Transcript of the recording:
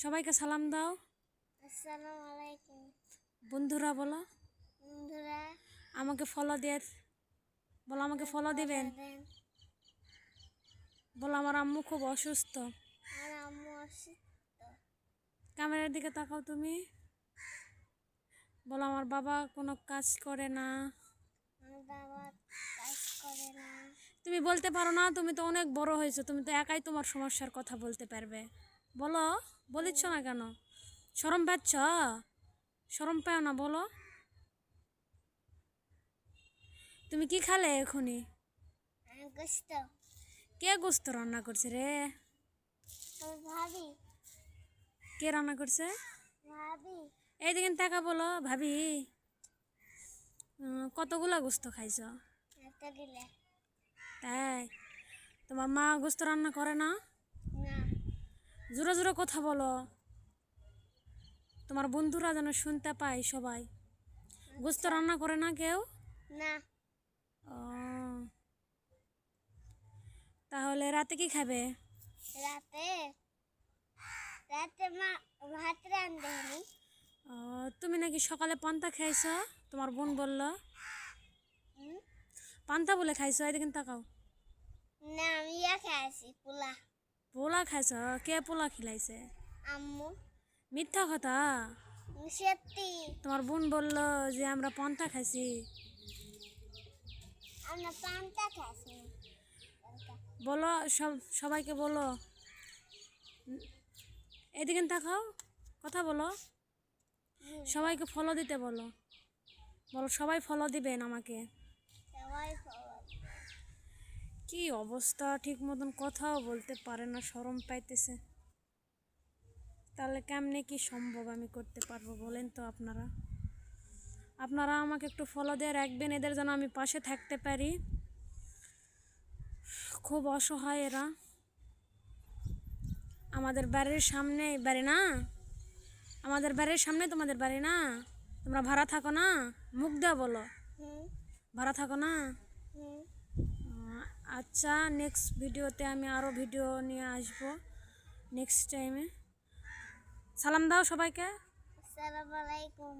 সবাইকে সালাম দাও। আসসালামু আলাইকুম। বন্ধুরা বলো, বন্ধুরা আমাকে ফলো দিয়ে বলো, আমাকে ফলো দিবেন। বলো, আমার আম্মু খুব অসুস্থ। আমার আম্মু অসুস্থ। ক্যামেরার দিকে তাকাও তুমি। বলো, আমার বাবা কোনো কাজ করে না। আমার বাবা কাজ করে না। তুমি বলতে পারো না? তুমি তো অনেক বড় হয়েছো, তুমি তো একাই তোমার সমস্যার কথা বলতে পারবে। বলো, বলিচ্ছ না কেন? শরম পাচ্ছ? শরম পাও না? বলো, তুমি কি খালে এখনই? গোস্ত। কে গোস্ত রান্না করছে রে? ভাবি। কে রান্না করছে? ভাবি। এই দেখেন টাকা। বলো ভাবি, কতগুলা গোস্ত খাইছ? একটা দিলে। তাই? তোমার মা গোস্ত রান্না করে না? না। জোরে জোরে কথা বলো, তোমার বন্ধুরা যেন শুনতে পায় সবাই। গোস্ত রান্না করে না কেউ? না। ও, তাহলে রাতে কি খাবে? রাতে রাতে মা ভাত রান্ধেনি। ও, তুমি নাকি সকালে পান্তা খাইছ, তোমার বোন বলল। পান্তা বলে খাইছ? এই দেখেন তাকাও। না, আমি খাইছি পোলা। পোলা খাইছ? কে পোলা খিলাইছে? আম্মু। মিথ্যা কথা। সত্যি। তোমার বোন বলল যে আমরা পান্তা খাইছি। আমরা পান্তা খাইছি। বলো, সবাইকে বলো। এদিকে তাকাও, কথা বলো। সবাইকে ফলো দিতে বলো। বলো, সবাই ফলো দিবেন আমাকে। সবাই ফলো। কি অবস্থা, ঠিক মতন কথাও বলতে পারে না, শরম পাইতেছে। তাহলে কেমনে কি সম্ভব আমি করতে পারবো বলেন তো আপনারা? আপনারা আমাকে একটু ফলো দিয়ে রাখবেন, এদের যেন আমি পাশে থাকতে পারি। খুব অসহায় এরা। আমাদের বাড়ির সামনে বাড়ি না, আমাদের বাড়ির সামনে তোমাদের বাড়ি না? তোমরা ভাড়া থাকো না? মুখ দেওয়া বলো, ভাড়া থাকো না? আচ্ছা, নেক্সট ভিডিওতে আমি আরও ভিডিও নিয়ে আসবো নেক্সট টাইমে। সালাম দাও সবাইকে। আসসালামু আলাইকুম।